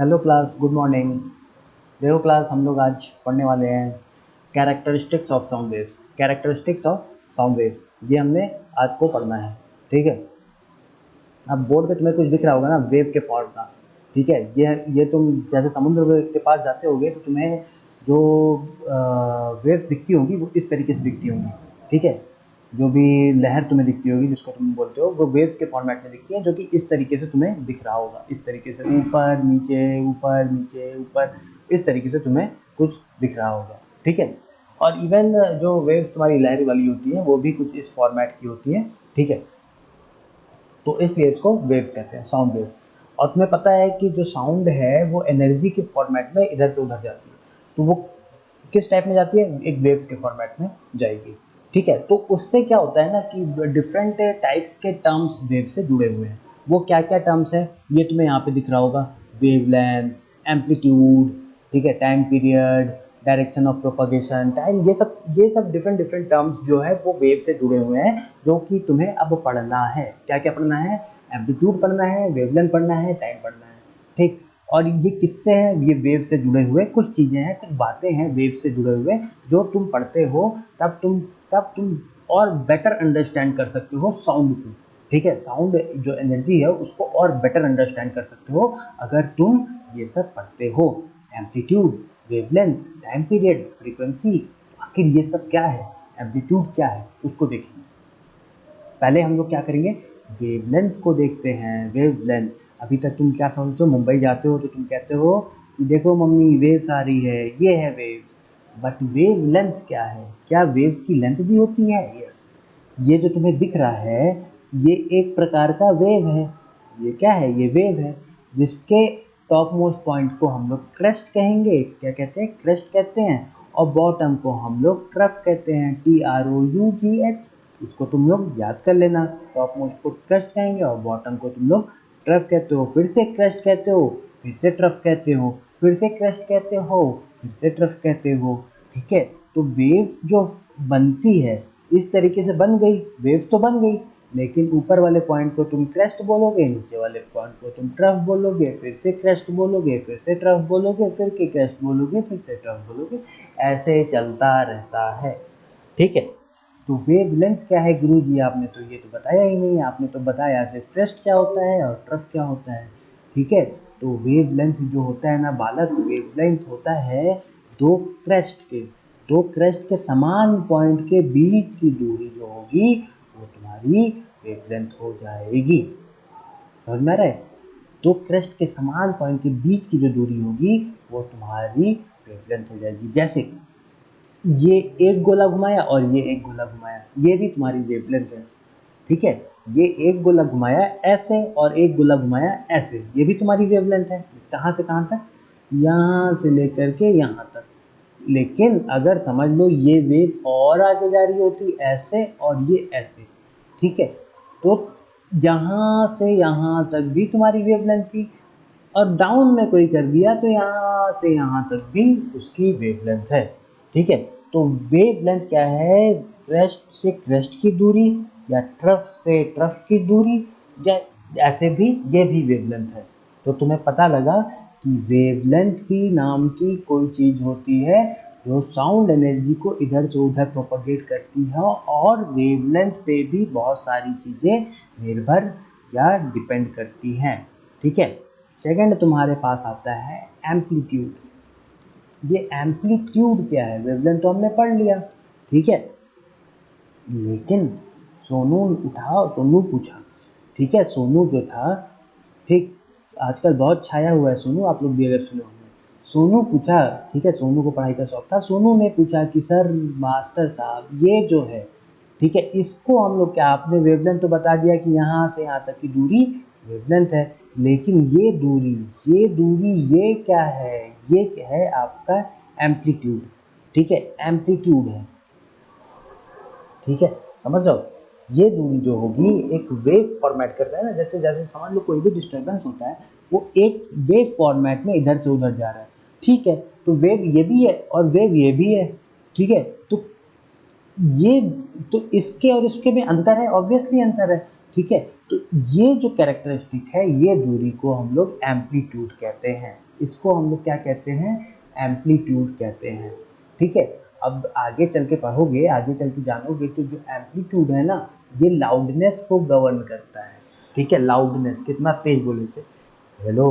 Hello class, good morning. देखो class, हम लोग आज पढ़ने वाले हैं characteristics of sound waves. Characteristics of sound waves ये हमने आज को पढ़ना है। ठीक है, अब बोर्ड पे तुम्हें कुछ दिख रहा होगा ना, वेव के फॉर्म का। ठीक है, ये तुम जैसे समुद्र के पास जाते होगे तो तुम्हें जो वेव्स दिखती होंगी वो इस तरीके से दिखती होंगी। ठीक है, जो भी लहर तुम्हें दिखती होगी जिसको तुम बोलते हो वो वेव्स के फॉर्मेट में दिखती है, जो कि इस तरीके से तुम्हें दिख रहा होगा। इस तरीके से ऊपर नीचे ऊपर नीचे ऊपर, इस तरीके से तुम्हें कुछ दिख रहा होगा। ठीक है, और इवन जो वेव्स तुम्हारी लहर वाली होती हैं वो भी कुछ इस फॉर्मेट की होती हैं। ठीक है, तो इसलिए इसको वेव्स कहते हैं, साउंड वेव्स। और तुम्हें पता है कि जो साउंड है वो एनर्जी के फॉर्मेट में इधर से उधर जाती है, तो वो किस टाइप में जाती है? एक वेव्स के फॉर्मेट में जाएगी। ठीक है, तो उससे क्या होता है ना कि डिफरेंट टाइप के टर्म्स वेव से जुड़े हुए हैं। वो क्या क्या टर्म्स हैं ये तुम्हें यहाँ पे दिख रहा होगा। वेवलेंथ, एम्पलीट्यूड, ठीक है, time period, direction of propagation, time, ये सब डिफरेंट डिफरेंट टर्म्स जो है वो वेव से जुड़े हुए हैं, जो कि तुम्हें अब पढ़ना है। क्या क्या पढ़ना है? एम्पलीट्यूड पढ़ना है, वेवलेंथ पढ़ना है, टाइम पढ़ना है। ठीक, और ये किससे हैं? ये वेव से जुड़े हुए कुछ चीज़ें हैं, कुछ बातें हैं वेव से जुड़े हुए, जो तुम पढ़ते हो तब तुम और बेटर अंडरस्टैंड कर सकते हो साउंड को। ठीक है, साउंड जो एनर्जी है उसको और बेटर अंडरस्टैंड कर सकते हो अगर तुम ये सब पढ़ते हो। Amplitude, wavelength, time period, frequency, आखिर ये सब क्या है, एम्पलीट्यूड क्या है, उसको देखेंगे। पहले हम लोग क्या करेंगे, वेवलेंथ को देखते हैं। वेवलेंथ, अभी तक तुम क्या समझते हो? मुंबई जाते हो तो तुम कहते हो कि देखो मम्मी वेव्स आ रही है, ये है वेव्स। बट वेवलेंथ क्या है? क्या वेव्स की लेंथ भी होती है? यस, ये जो तुम्हें दिख रहा है ये एक प्रकार का वेव है। ये क्या है? ये वेव है, जिसके टॉप मोस्ट पॉइंट को हम लोग क्रेस्ट कहेंगे। क्या कहते हैं? क्रेस्ट कहते हैं। और बॉटम को हम लोग ट्रफ कहते हैं, TROUGH। इसको तुम लोग याद कर लेना। टॉप मोस्ट को क्रेस्ट कहेंगे और बॉटम को तुम लोग ट्रफ कहते हो, फिर से क्रेस्ट कहते हो, फिर से ट्रफ कहते हो, फिर से क्रेस्ट कहते हो, फिर से ट्रफ कहते हो। ठीक है, तो वेव्स जो बनती है इस तरीके से बन गई, वेव तो बन गई, लेकिन ऊपर वाले पॉइंट को तुम क्रेस्ट बोलोगे, नीचे वाले पॉइंट को तुम ट्रफ बोलोगे, फिर से क्रेस्ट बोलोगे, फिर से ट्रफ बोलोगे, फिर के क्रेस्ट बोलोगे, फिर से ट्रफ बोलोगे। ऐसे चलता रहता है। ठीक है, तो वेवलेंथ क्या है गुरुजी? आपने तो ये तो बताया ही नहीं। आपने तो बताया सिर्फ क्रेस्ट क्या होता है और ट्रफ क्या होता है। ठीक है, तो वेवलेंथ जो होता है ना बालक, वेवलेंथ होता है दो क्रेस्ट के समान पॉइंट के बीच की दूरी जो होगी वो तुम्हारी वेवलेंथ हो जाएगी। समझ में आ रहा है? दो क्रेस्ट के समान पॉइंट के बीच की जो दूरी होगी वो तुम्हारी वेवलेंथ हो जाएगी। जैसे कि ये एक गोला घुमाया और ये एक गोला घुमाया, ये भी तुम्हारी वेवलेंथ है। ठीक है, ये एक गोला घुमाया ऐसे और एक गोला घुमाया ऐसे, ये भी तुम्हारी वेवलेंथ है। कहाँ से कहाँ तक? यहाँ से लेकर के यहाँ तक। लेकिन अगर समझ लो ये वेव और आगे जा रही होती ऐसे और ये ऐसे, ठीक है, तो यहाँ से यहाँ तक भी तुम्हारी वेवलेंथ थी, और डाउन में कोई कर दिया तो यहाँ से यहाँ तक भी उसकी वेवलेंथ है। ठीक है, तो वेवलेंथ क्या है? क्रेस्ट से क्रेस्ट की दूरी या ट्रफ से ट्रफ की दूरी, या ऐसे भी ये भी वेवलेंथ है। तो तुम्हें पता लगा कि वेवलेंथ भी नाम की कोई चीज़ होती है जो साउंड एनर्जी को इधर से उधर प्रोपगेट करती है, और वेवलेंथ पे भी बहुत सारी चीज़ें निर्भर या डिपेंड करती हैं। ठीक है, सेकंड तुम्हारे पास आता है एम्पलीट्यूड। ये एम्पलीट्यूड क्या है? वेवलेंथ तो हमने पढ़ लिया, ठीक है, लेकिन सोनू पूछा। ठीक है, सोनू जो था, ठीक, आजकल बहुत छाया हुआ है सोनू, आप लोग भी अगर सुने होंगे। सोनू पूछा, ठीक है, सोनू को पढ़ाई का शौक था। सोनू ने पूछा कि सर मास्टर साहब ये जो है, ठीक है, इसको हम लोग क्या, आपने वेवलेंथ तो बता दिया कि यहाँ से यहाँ तक की दूरी वेवलेंथ है, लेकिन ये दूरी ये क्या है? ये क्या है? आपका एम्पलीट्यूड। ठीक है, एम्पलीट्यूड है। ठीक है, समझ रहे हो? ये दूरी जो होगी एक वेव फॉर्मेट करता है ना, जैसे जैसे समझ लो कोई भी डिस्टर्बेंस होता है वो एक वेव फॉर्मेट में इधर से उधर जा रहा है। ठीक है, तो वेव ये भी है और वेव ये भी है। ठीक है, तो ये, तो इसके और इसके में अंतर है, ऑब्वियसली अंतर है। ठीक है। तो ये जो कैरेक्टरिस्टिक है, ये दूरी को हम लोग एम्पलीट्यूड कहते हैं। इसको हम लोग क्या कहते हैं? एम्पलीट्यूड कहते हैं। ठीक है। अब आगे चल के पढ़ोगे, आगे चल के जानोगे तो जो एम्पलीट्यूड है ना, ये लाउडनेस को गवर्न करता है। ठीक है, लाउडनेस, कितना तेज बोले से, हेलो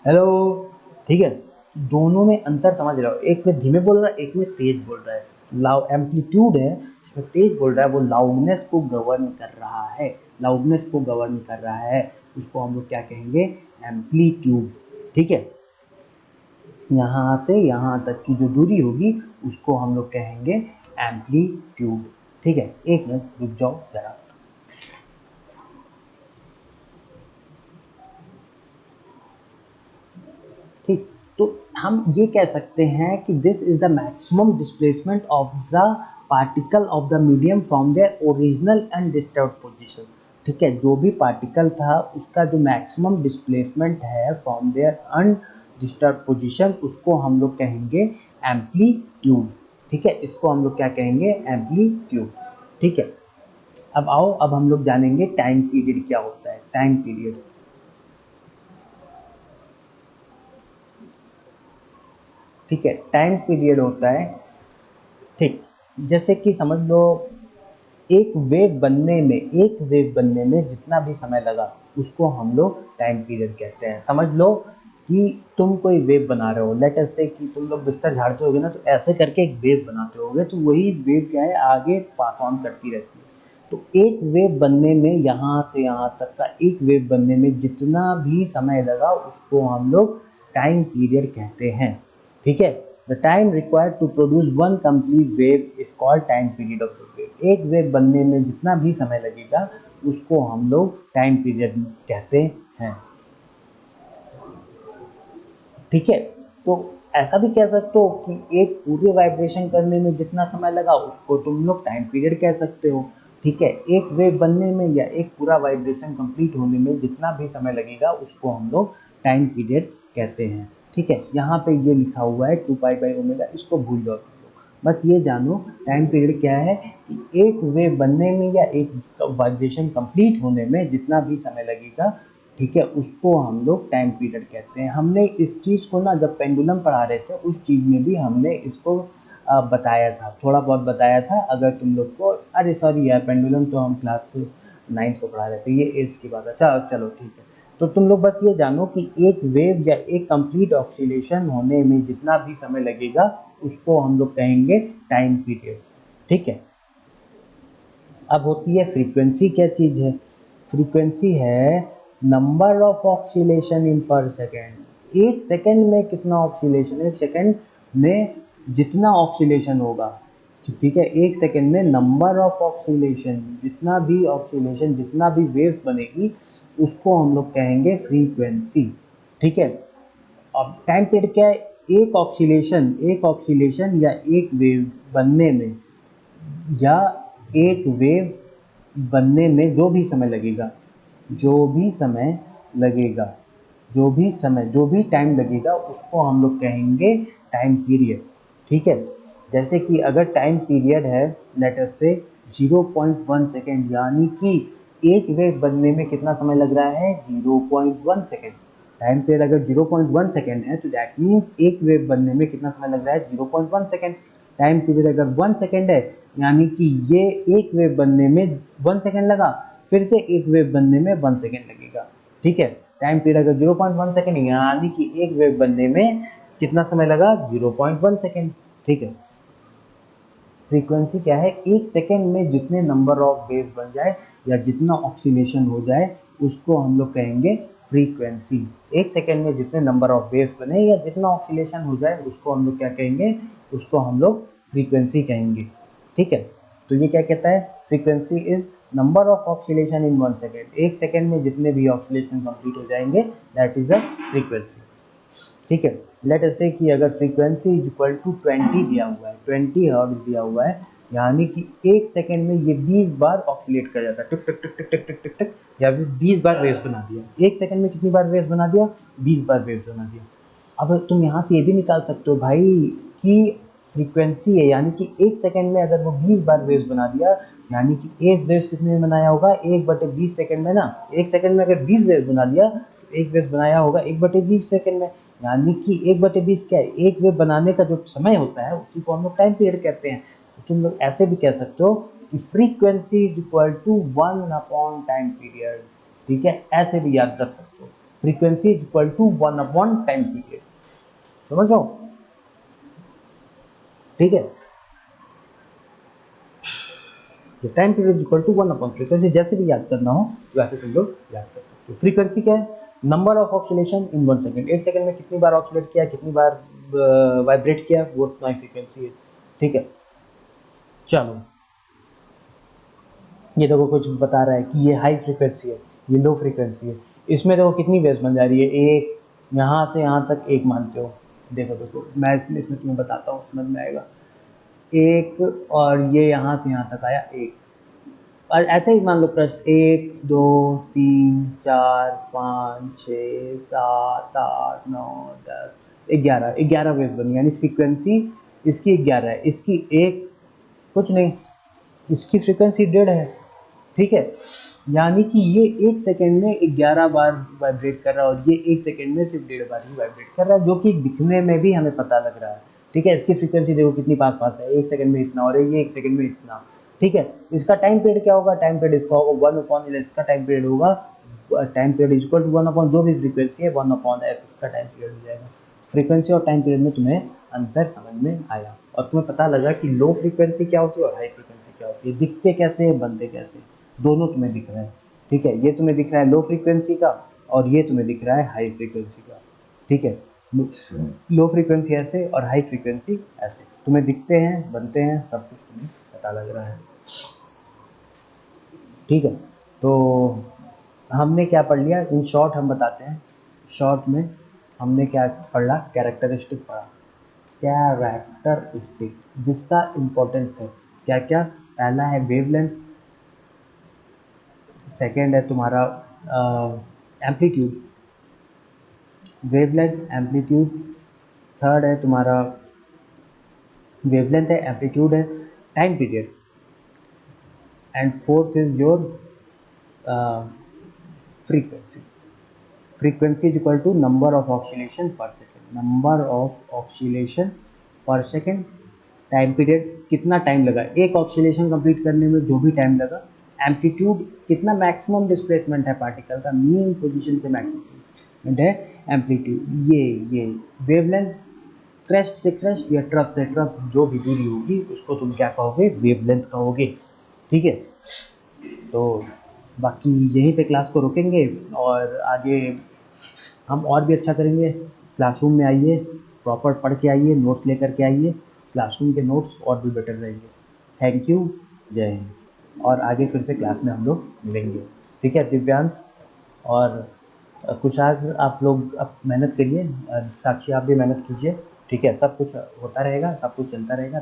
हेलो। ठीक है, दोनों में अंतर समझ रहे हो, एक में धीमे बोल रहा है, एक में तेज बोल रहा है। लाउ एम्पलीट्यूड है, इसमें तेज बोल रहा है, वो लाउडनेस को गवर्न कर रहा है, लाउडनेस को गवर्न कर रहा है। उसको हम लोग क्या कहेंगे? एम्पलीट्यूड। ठीक है, यहाँ से यहाँ तक की जो दूरी होगी उसको हम लोग कहेंगे एम्पलीट्यूड। ठीक है, एक मिनट रुक जाओ जरा। ठीक, तो हम ये कह सकते हैं कि this is the maximum displacement of the particle of the medium from their original and disturb position. ठीक है, जो भी पार्टिकल था उसका जो मैक्सिमम डिस्प्लेसमेंट है फ्रॉम देयर अनडिस्टर्ब पोजिशन, उसको हम लोग कहेंगे एम्पलीट्यूड। ठीक है, इसको हम लोग क्या कहेंगे? एम्पलीट्यूड। ठीक है, अब आओ, अब हम लोग जानेंगे टाइम पीरियड क्या होता है। टाइम पीरियड, ठीक है, टाइम पीरियड होता है, ठीक, जैसे कि समझ लो एक वेव बनने में जितना भी समय लगा उसको हम लोग टाइम पीरियड कहते हैं। समझ लो कि तुम कोई वेव बना रहे हो, लेट अस से कि तुम लोग बिस्तर झाड़ते होगे ना, तो ऐसे करके एक वेव बनाते होगे, तो वही वेव क्या है, आगे पास ऑन करती रहती है। तो एक वेव बनने में, यहाँ से यहाँ तक का एक वेव बनने में जितना भी समय लगा उसको हम लोग टाइम पीरियड कहते हैं। ठीक है, the time required to produce one complete wave is called time period of the wave. एक वेव बनने में जितना भी समय लगेगा उसको हम लोग टाइम पीरियड कहते हैं। ठीक है, तो ऐसा भी कह सकते हो कि एक पूरे वाइब्रेशन करने में जितना समय लगा उसको तुम लोग टाइम पीरियड कह सकते हो। ठीक है, एक वेव बनने में या एक पूरा वाइब्रेशन कंप्लीट होने में जितना भी समय लगेगा उसको हम लोग टाइम पीरियड कहते हैं। ठीक है, यहाँ पे ये लिखा हुआ है 2π/ω, इसको भूल जाओ तुम लोग, बस ये जानो टाइम पीरियड क्या है कि एक वेव बनने में या एक वाइब्रेशन कंप्लीट होने में जितना भी समय लगेगा, ठीक है, उसको हम लोग टाइम पीरियड कहते हैं। हमने इस चीज़ को ना, जब पेंडुलम पढ़ा रहे थे उस चीज़ में भी हमने इसको बताया था, थोड़ा बहुत बताया था। अगर तुम लोग को, अरे सॉरी यार, पेंडुलम तो हम क्लास 9th को पढ़ा रहे थे, ये 8th की बात है। चलो चलो ठीक है, तो तुम लोग बस ये जानो कि एक वेव या एक कंप्लीट ऑक्सीलेशन होने में जितना भी समय लगेगा उसको हम लोग कहेंगे टाइम पीरियड। ठीक है, अब होती है फ्रीक्वेंसी। क्या चीज़ है? फ्रीक्वेंसी है नंबर ऑफ ऑक्सीलेशन इन पर सेकेंड। एक सेकेंड में कितना ऑक्सीलेशन, एक सेकेंड में जितना ऑक्सीलेशन होगा, ठीक है, एक सेकेंड में नंबर ऑफ ऑक्सीलेशन, जितना भी ऑक्सीलेशन, जितना भी वेव्स बनेगी उसको हम लोग कहेंगे फ्रीक्वेंसी। ठीक है, अब टाइम पीरियड क्या है? एक ऑक्सीलेशन या एक वेव बनने में, या एक वेव बनने में जो भी समय लगेगा, जो भी समय लगेगा, जो भी टाइम लगेगा उसको हम लोग कहेंगे टाइम पीरियड। ठीक है, जैसे कि अगर टाइम पीरियड है लेट अस से 0.1 सेकेंड, यानी कि एक वेव बनने में कितना समय लग रहा है? 0.1 सेकेंड। टाइम पीरियड अगर 0.1 सेकेंड है तो दैट मीन्स एक वेव बनने में कितना समय लग रहा है? 0.1 सेकेंड। टाइम पीरियड अगर 1 सेकेंड है, यानी कि ये एक वेव बनने में 1 सेकेंड लगा, फिर से एक वेव बनने में 1 सेकेंड लगेगा। ठीक है, टाइम पीरियड अगर 0.1 सेकेंड, यानी कि एक वेव बनने में कितना समय लगा? 0.1 सेकेंड। ठीक है, फ्रीक्वेंसी क्या है? एक सेकेंड में जितने नंबर ऑफ वेव बन जाए या जितना ऑक्सीलेशन हो जाए उसको हम लोग कहेंगे फ्रीक्वेंसी। एक सेकेंड में जितने नंबर ऑफ वेव्स बने या जितना ऑक्सीलेशन हो जाए उसको हम लोग क्या कहेंगे? उसको हम लोग फ्रीक्वेंसी कहेंगे। ठीक है, तो ये क्या कहता है? Frequency is number of oscillation in 1 second. एक सेकेंड में जितने भी ऑक्सीलेशन कंप्लीट हो जाएंगे दैट इज अ फ्रीक्वेंसी। ठीक है, लेट अस से कि अगर फ्रीक्वेंसी इक्वल टू 20 दिया हुआ है, 20 हर्ट्ज दिया हुआ है, यानी कि एक सेकेंड में ये 20 बार ऑक्सीलेट कर जाता है, टिक टिक टिक टिक टिक टिक टिक टिक, या फिर 20 बार वेव्स बना दिया। एक सेकेंड में कितनी बार वेव्स बना दिया? 20 बार वेव्स बना दिया। अब तुम यहाँ से ये भी निकाल सकते हो भाई कि फ्रीक्वेंसी है, यानी कि 1 सेकंड में अगर वो 20 बार वेव्स बना दिया, यानी कि एक वेव्स कितने में बनाया होगा, 1/20 सेकंड में ना। 1 सेकंड में अगर 20 वेव्स बना दिया तो एक वेव्स बनाया होगा 1/20 सेकंड में, यानी कि 1/20 क्या है, एक वेव बनाने का जो समय होता है उसी को हम लोग टाइम पीरियड कहते हैं। तो तुम लोग ऐसे भी कह सकते हो कि frequency is equal to 1 time period. ठीक है, ऐसे भी याद रख सकते हो, frequency is equal to 1 time period. समझ लो, ठीक है। टाइम पीरियड इक्वल टू 1/फ्रीक्वेंसी, जैसे भी याद करना हो वैसे तुम लोग याद कर सकते हो। फ्रीक्वेंसी क्या है, number of oscillation in 1 second, 1 second में कितनी बार ऑक्सीलेट किया, कितनी बार वाइब्रेट किया, वो तुम्हारी फ्रीक्वेंसी है। ठीक है, चलो ये देखो कुछ बता रहा है कि ये हाई फ्रीक्वेंसी है, ये लो फ्रीक्वेंसी है। इसमें देखो कितनी वेव्स बन जा रही है, एक, यहाँ से यहाँ तक एक मानते हो। देखो देखो मैं इसमें तुम्हें बताता हूँ, समझ में आएगा। एक, और ये यहाँ से यहाँ तक आया एक, और ऐसे ही मान लो प्रश्न 1 2 3 4 5 6 7 8 9 10 11, 11 वेव्स बनी, यानी फ्रीक्वेंसी इसकी 11 है, इसकी एक, कुछ नहीं, इसकी फ्रीक्वेंसी 1.5 है। ठीक है, यानी कि ये 1 सेकंड में 11 बार वाइब्रेट कर रहा है और ये 1 सेकंड में सिर्फ 1.5 बार ही वाइब्रेट कर रहा है, जो कि दिखने में भी हमें पता लग रहा है। ठीक है, इसकी फ्रीक्वेंसी देखो कितनी पास पास है, 1 सेकंड में इतना और ये 1 सेकंड में इतना। ठीक है, इसका टाइम पीरियड क्या होगा, टाइम पीरियड इसका होगा 1/, इसका टाइम पीरियड होगा, time period is equal to 1/, जो भी फ्रीक्वेंसी है 1/f इसका टाइम पीरियड हो जाएगा। फ्रीक्वेंसी और टाइम पीरियड में तुम्हें अंतर समझ में आया, और तुम्हें पता लगा कि लो फ्रीक्वेंसी क्या होती है और हाई फ्रीक्वेंसी क्या होती है, दिखते कैसे हैं, बनते कैसे, दोनों तुम्हें दिख रहा है। ठीक है, ये तुम्हें दिख रहा है लो फ्रीक्वेंसी का और ये तुम्हें दिख रहा है हाई फ्रीक्वेंसी का। ठीक है, लो फ्रीक्वेंसी ऐसे और हाई फ्रीक्वेंसी ऐसे तुम्हें दिखते हैं, बनते हैं, सब कुछ तुम्हें पता लग रहा है। ठीक है, तो हमने क्या पढ़ लिया, इन शॉर्ट हम बताते हैं। शॉर्ट में हमने क्या पढ़ा, कैरेक्टरिस्टिक पढ़ा, कैरेक्टरिस्टिक जिसका इम्पोर्टेंस है क्या क्या, पहला है वेवलेंथ, सेकेंड है तुम्हारा एम्पलीट्यूड, वेवलेंथ एम्पलीट्यूड, थर्ड है तुम्हारा वेवलेंथ है, एम्पलीट्यूड है, time period, and fourth is your frequency. Frequency is equal to number of oscillation per second, number of oscillation per second, time period कितना time लगा एक oscillation complete करने में, जो भी टाइम लगा, एम्पलीट्यूड कितना मैक्सिमम डिस्प्लेसमेंट है पार्टिकल का मीन पोजीशन से मैक्सिमम है एम्पलीट्यूड, ये वेवलेंथ क्रेस्ट से क्रेस्ट या ट्रफ से ट्रफ जो भी दूरी होगी उसको तुम क्या कहोगे, वेवलेंथ कहोगे। ठीक है, तो बाकी यहीं पे क्लास को रोकेंगे और आगे हम और भी अच्छा करेंगे। क्लासरूम में आइए, प्रॉपर पढ़ के आइए, नोट्स लेकर के आइए, क्लासरूम के नोट्स और भी बेटर रहेंगे। थैंक यू, जय हिंद, और आगे फिर से क्लास में हम लोग मिलेंगे। ठीक है दिव्यांश और कुशाग्र, आप लोग अब मेहनत करिए, साक्षी आप भी मेहनत कीजिए। ठीक है, सब कुछ होता रहेगा, सब कुछ चलता रहेगा।